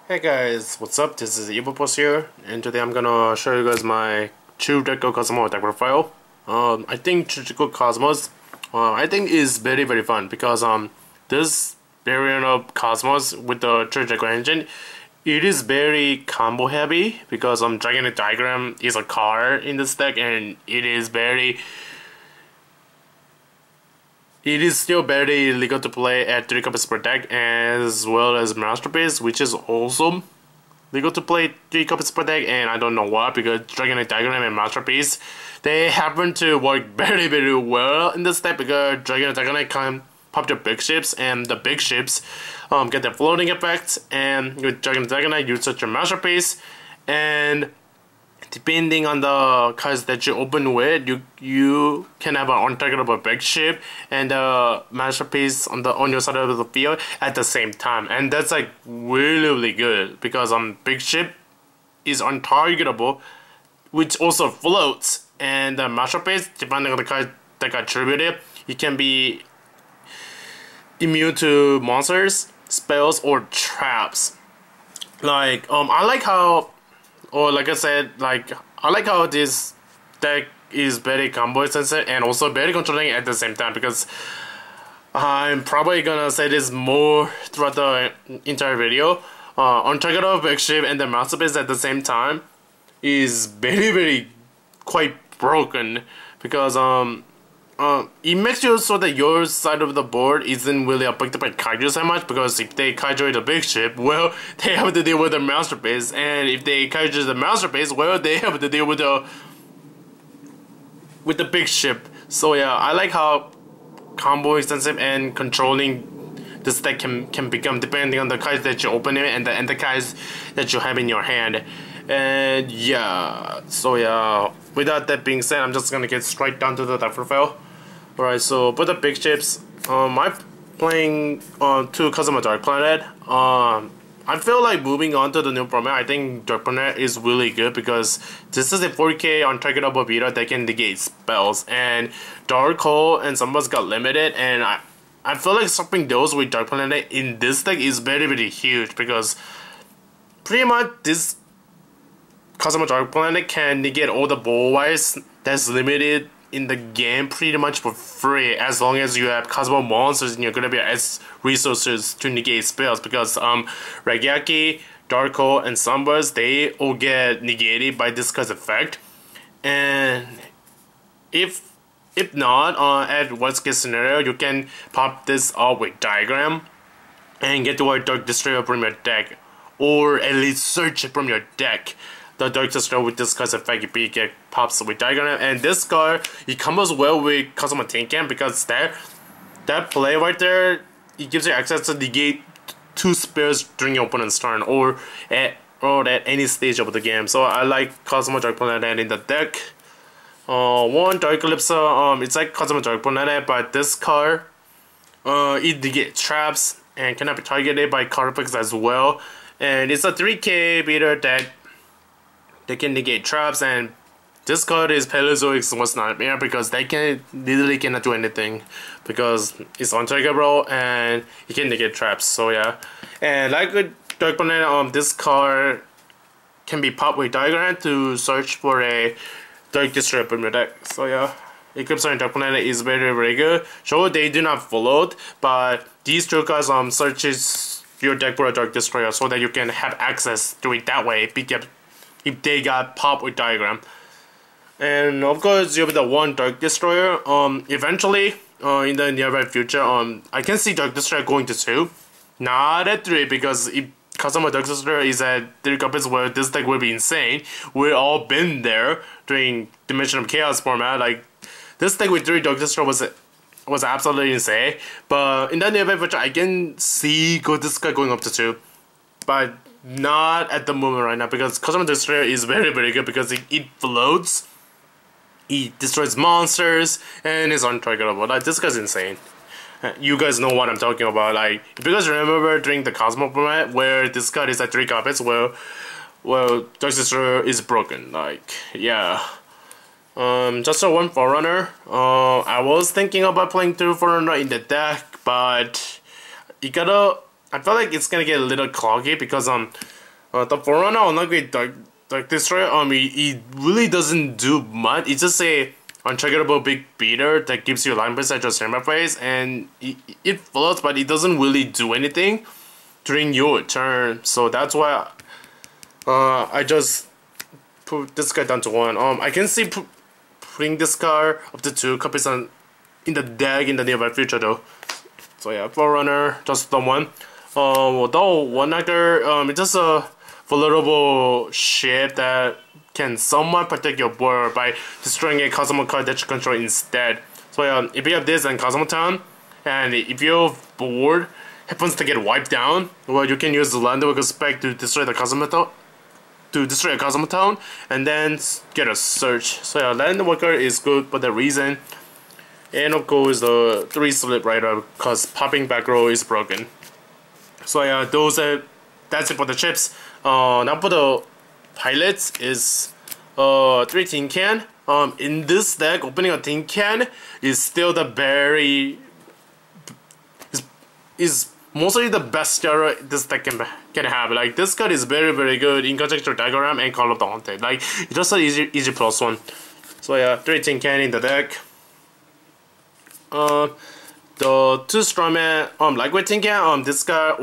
Hey guys, what's up? This is Evil Boss here, and today I'm gonna show you guys my true Draco Kozmos deck profile. I think Draco Kozmos, I think is very fun because this variant of Cosmos with the true Draco engine, it is very combo heavy because Dragon Diagram is a card in this deck, and it is still very legal to play at 3 copies per deck, as well as Masterpiece, which is also legal to play 3 copies per deck, and I don't know why, because Dragon Diagram and Masterpiece, they happen to work very well in this deck because Dragon Diagram can pop your big ships, and the big ships get the floating effects, and with Dragon Diagram you search your Masterpiece, and depending on the cards that you open with, you can have an untargetable big ship and a masterpiece on your side of the field at the same time, and that's like really good because big ship is untargetable, which also floats, and the masterpiece, depending on the card that got attributed, it can be immune to monsters, spells, or traps. Like I like how. Or like I said, I like how this deck is very combo sensitive and also very controlling at the same time, because I'm probably gonna say this more throughout the entire video. Untargetable big ship and the masterpiece at the same time is very quite broken because it makes you so that your side of the board isn't really affected by kaiju so much, because if they kaiju the big ship, well, they have to deal with the masterpiece, and if they kaiju the masterpiece, well, they have to deal with the big ship. So yeah, I like how combo extensive and controlling this deck can become depending on the cards that you open it and the cards that you have in your hand. And yeah, so yeah, without that being said, I'm just gonna get straight down to the deck profile. Alright, so for the big ships, I'm playing 2 Kozmos Dark Planet. I feel like moving on to the new format, I think Dark Planet is really good because this is a 4K untargetable beta that can negate spells, and Dark Hole and Summons got limited, and I feel like stopping those with Dark Planet in this deck is very huge, because pretty much this Kozmos Dark Planet can negate all the ball-wise that's limited in the game pretty much for free, as long as you have Cosmos monsters and you're gonna be as resources to negate spells, because Ragyaki, Draco, and Sunburst, they all get negated by this card's effect. And if not, at worst case scenario, you can pop this up with Diagram and get to a Dark Destroyer from your deck, or at least search it from your deck. The Dark Destroyer with this card's effect, if it get pops with Diagram, and this card, it combos well with Cosmos Tinkan, because that play right there, it gives you access to negate 2 spells during your opponent's turn, or at any stage of the game. So I like Cosmos Dark Planet in the deck. One Dark Calypso, it's like Cosmos Dark Planet, but this card, it negates traps and cannot be targeted by card effects as well. And it's a 3K beta deck. They can negate traps, and this card is Paleozoic's worst nightmare because they literally cannot do anything because it's untargetable and it can negate traps. So yeah, and like with Dark Planet, this card can be popped with Diagram to search for a Dark Destroyer from your deck. So yeah, Eclipse and Dark Planet is very good. Sure, they do not float, but these 2 cards searches your deck for a Dark Destroyer so that you can have access to it that way if they got popped with Diagram. And of course, you have the 1 Dark Destroyer. Eventually, in the nearby future, I can see Dark Destroyer going to 2, not at 3, because if Cosmos Dark Destroyer is at 3 copies, where this deck will be insane. We've all been there during Dimension of Chaos format. Like, this deck with 3 Dark Destroyer was absolutely insane. But in the nearby future, I can see this guy going up to 2, but not at the moment right now, because Cosmos Destroyer is very good because it floats, it destroys monsters, and is untargetable. Like, this guy's insane. You guys know what I'm talking about. Like, if you guys remember during the Cosmos format where this card is at 3 copies, well, Dark Destroyer is broken. Like, yeah. Just a 1 Forerunner. I was thinking about playing 2 Forerunner in the deck, but you gotta I feel like it's gonna get a little cloggy because the Forerunner unlike with Dark Destroyer it really doesn't do much. It's just a untriggerable big beater that gives you line percent just hammer phase, and it floats, but it doesn't really do anything during your turn. So that's why I just put this guy down to 1. I can see putting this card up to 2 copies in the deck in the nearby future though. So yeah, Forerunner, just the 1. Although one actor, it's just a vulnerable ship that can somewhat protect your board by destroying a Kozmos card that you control instead. So yeah, if you have this in Kozmos Town, and if your board happens to get wiped down, well, you can use the Landworker spec to destroy the Kozmos Town, and then get a search. So yeah, Landworker is good for that reason. And of course the 3 slip rider, because popping back row is broken. So yeah, that's it for the chips. Now for the pilots is 3 tin can. In this deck, opening a tin can is still the is mostly the best card this deck can have. Like this card is very good in Conjecture Diagram and Call of the Haunted. Like it's just an easy +1. So yeah, 3 tin can in the deck. The 2 Strawman, like with tin can, this guy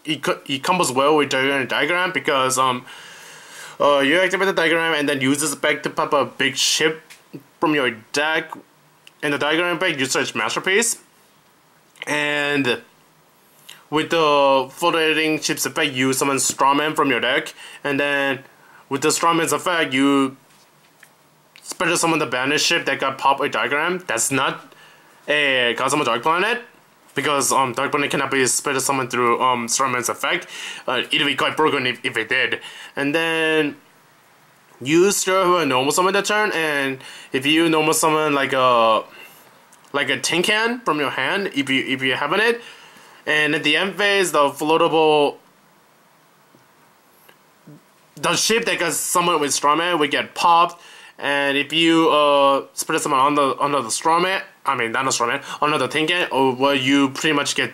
it combos well with Diagram because you activate the Diagram and then use this back to pop a big ship from your deck. In the Diagram back, you search Masterpiece, and with the floating chips effect, you summon Strawman from your deck, and then with the Strawman's effect, you special summon the banished ship that got popped with Diagram. That's not a Kozmos Dark Planet, because Dark Planet cannot be special summoned through Strawman's effect. It'd be quite broken if it did. And then you still have a normal summon that turn, and if you normal summon like a tin can from your hand, if you haven't it, and at the end phase, the ship that got summoned with Strawman will get popped. And if you spread someone under the Strawman, I mean not the Strawman, under the tin can, well, you pretty much get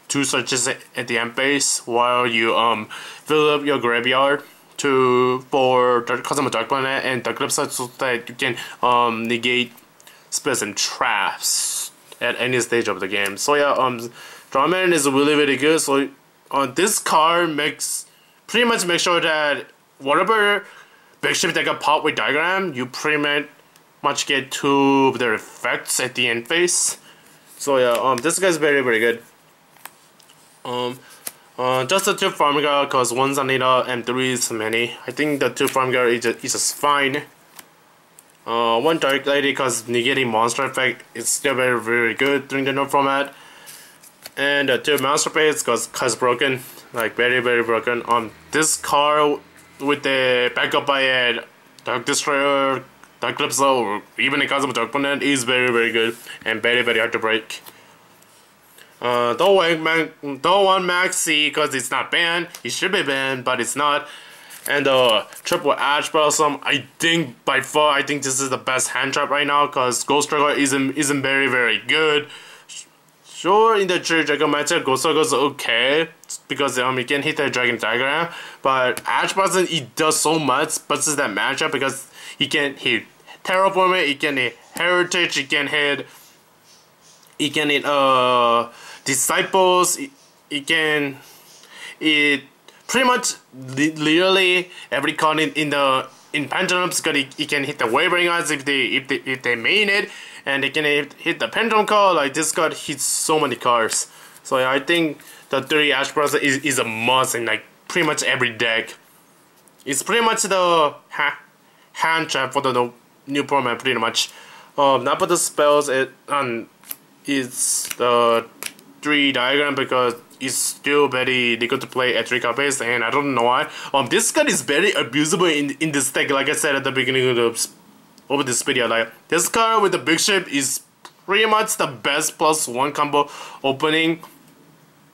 2 searches at the end phase while you fill up your graveyard for Kozmos Dark Planet and the Eclipse, so that you can negate spells and traps at any stage of the game. So yeah, Strawman is really good. So this card pretty much makes sure that whatever big ship that got popped with Diagram, you pretty much get 2 of their effects at the end phase. So yeah, this guy's very good. Just the 2 farm guard, cause 1's Anita and 3 is many. I think the 2 farm guard is just fine. 1 Dark Lady, cause negating monster effect is still very good during the no format. And 2 Masterpiece, cause broken, like very broken. This card with the backup by a Dark Destroyer, Dark Eclipse, or even a Kozmos Dark Planet is very good and very hard to break. Don't want Maxi because it's not banned. It should be banned, but it's not. And triple Ash Blossom, I think this is the best hand trap right now because Ghost Draco isn't very good. Sure, in the Dragon matchup, Ghost Draco is okay because you can hit the Dragon Diagram, but Ash Blossom, it does so much versus that matchup because he can hit Terraforming, he can hit Heritage, he can hit Disciples, it pretty much literally every card in Pendulums, because he can hit the Wavering Eyes if they main it, and they can hit the Pendulum card. Like this card hits so many cards. So yeah, I think the 3 Ash Blossom is a must in like pretty much every deck. It's pretty much the hand trap for the new format pretty much. Not for the spells, it's the 3 Diagram because it's still very difficult to play at 3 card base, and I don't know why. This card is very abusable in this deck. Like I said at the beginning of this video, like this card with the big ship is pretty much the best +1 combo opening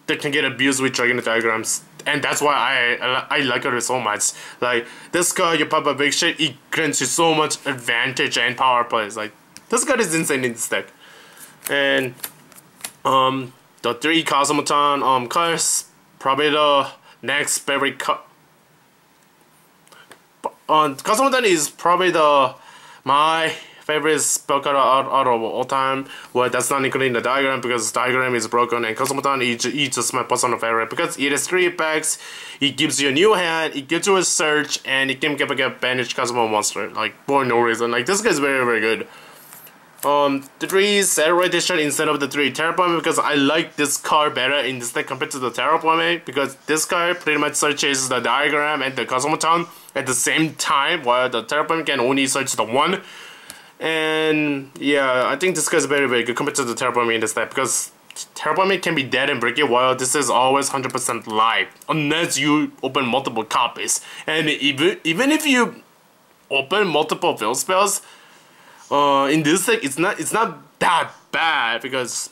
that can get abused with Dragon Diagrams, and that's why I like it so much. Like this card, you pop a big ship, it grants you so much advantage and power plays. Like this card is insane in this deck. And the 3 Cosmoton cards probably the next favorite Kozmos is probably my favorite spell card out of all time. Well, that's not including the diagram because the diagram is broken, and Kozmos is just my personal favorite because it has 3 effects. It gives you a new hand, it gives you a search, and it can get banished Kozmos monster like for no reason. Like this guy is very good. The 3 Saturday edition instead of the 3 Terraforming because I like this card better in this deck compared to the Terraforming because this card pretty much searches the diagram and the Cosmoton at the same time while the Terraforming can only search the one. And yeah, I think this card is very good compared to the Terraforming in this deck because Terraforming can be dead and break it while this is always 100% live unless you open multiple copies. And even if you open multiple field spells, in this deck, it's not that bad because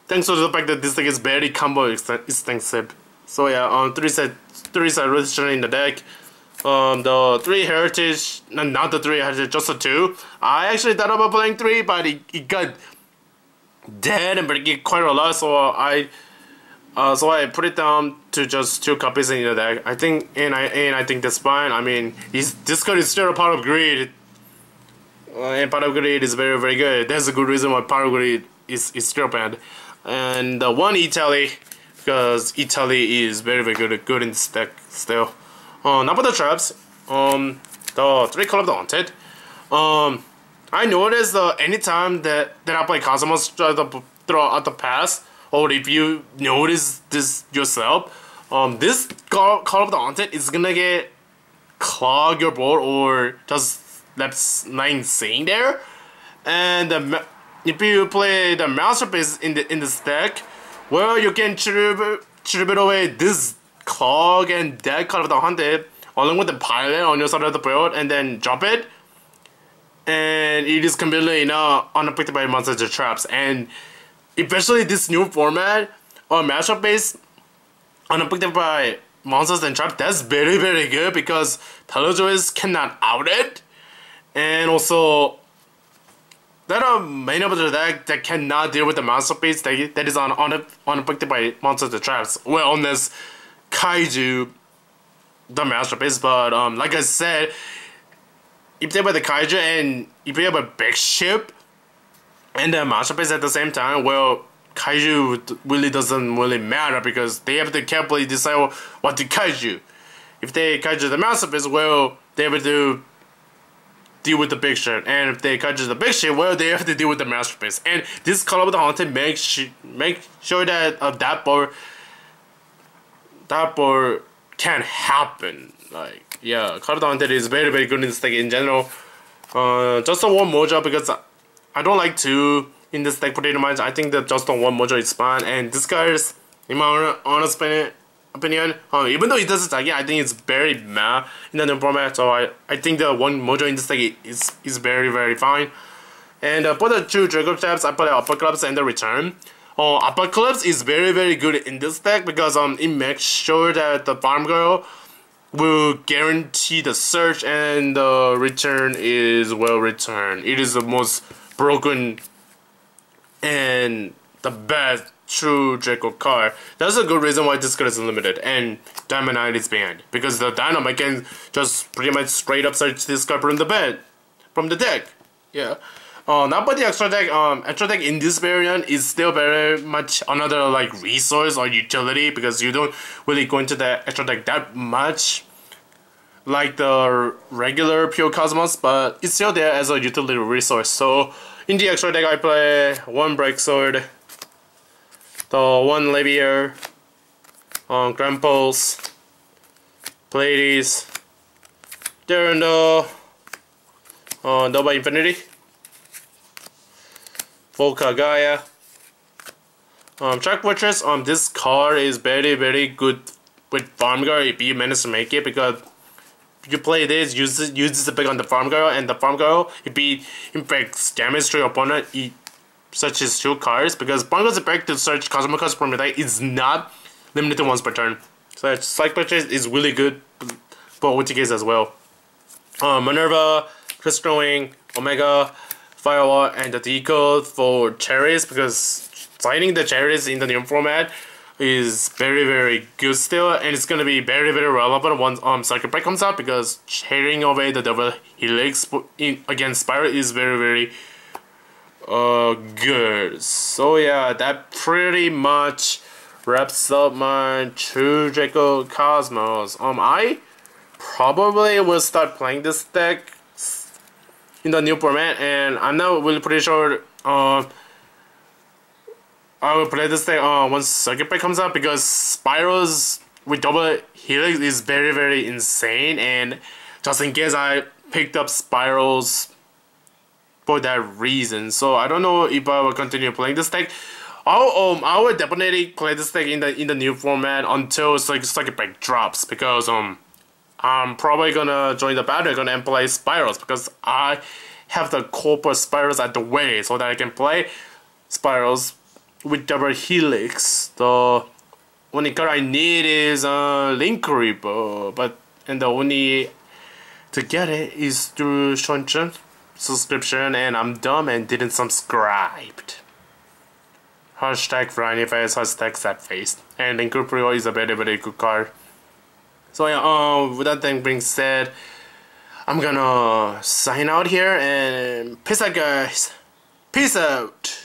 thanks to the fact that this deck is very combo extensive. So yeah, 3 side rotation in the deck. The 3 heritage, not the 3 heritage, just the 2. I actually thought about playing 3, but it got dead and breaking quite a lot, so I put it down to just 2 copies in the deck. I think, and I think that's fine. I mean, this card is still a part of greed. And Part of Greed is very good. That's a good reason why Part of Greed is still banned. And the 1 Italy, because Italy is very good in this deck still. Now for the traps, the 3 Call of the Haunted. I noticed anytime that I play Kozmos throughout the past, or if you notice this yourself, this Call of the Haunted is gonna get clog your board or just left lying sitting there, and if you play the masterpiece in this deck, well, you can tribute away this clog and that Call of the Haunted along with the pilot on your side of the board, and then drop it, and it is completely unaffected by monsters or traps. And especially this new format or matchup base unaffected by monsters and traps, that's very good because Telejoys cannot out it. And also, there are many of the deck that cannot deal with the masterpiece that is unaffected by monsters and traps. Well, unless Kaiju, the masterpiece. But like I said, if they have the Kaiju and if you have a big ship and the masterpiece at the same time, well, Kaiju really doesn't really matter because they have to carefully decide what to Kaiju. If they Kaiju the masterpiece, well, they have to deal with the big ship, and if they catch the big ship, well, they have to deal with the masterpiece. And this Call of the Haunted make sure that that board can happen. Like yeah, Call of the Haunted is very good in this deck in general. Just a 1 mojo because I don't like 2 in this deck pretty much. I think that just on 1 mojo is fine, and this guy is, in my honest opinion, even though it does attack, I think it's very meh in the new format. So I think the 1 mojo in this deck is very fine. And for the 2 Draco traps, I play Apocalypse and the Return. Apocalypse is very good in this deck because it makes sure that the Farm Girl will guarantee the search, and the return is well returned. It is the most broken and the best true Draco card. That's a good reason why this card is limited and Diamond Knight is banned, because the Dynamite can just pretty much straight up search this card from the deck. Yeah. Now for the extra deck in this variant is still very much another like resource or utility, because you don't really go into the extra deck that much like the regular pure Kozmos, but it's still there as a utility resource. So in the extra deck I play 1 Break Sword, the 1 Levier, Grand Pulse, Pleiades, Durandal, Nova Infinity, Volca Gaia, Track Fortress. This card is very good with Farm Girl if you manage to make it, because if you play this, use this effect on the Farm Girl, and the Farm Girl, if it inflicts damage to your opponent, it searches 2 cards, because Farm Girl's effect to search Cosmo cards from your deck is not limited to once per turn. So Track Fortress is really good for OTKs as well. Minerva, Crystal Wing, Omega, Firewall, and the decode for Cherries, because finding the Cherries in the new format is very good still, and it's gonna be very relevant once Circuit Break comes out, because trading away the double helix against Spyro is very good. So yeah, that pretty much wraps up my True Draco Kozmos. I probably will start playing this deck in the new format, and I'm not really pretty sure I will play this deck once Circuit Break comes out, because Spyro's with double helix is very insane, and just in case I picked up Spyro's for that reason. So I don't know if I will continue playing this deck. I will definitely play this deck in the new format until Circuit Break drops, because I'm probably gonna join the bandwagon and play Spyros, because I have the corporate Spyros at the way, so that I can play Spyros with double helix. The only card I need is Link Reaper, and the only to get it is through Shunchen subscription, and I'm dumb and didn't subscribe. Hashtag Face, hashtag sad face. And Link Reaper is a very good card. So yeah, with that thing being said, I'm gonna sign out here, and peace out guys. Peace out.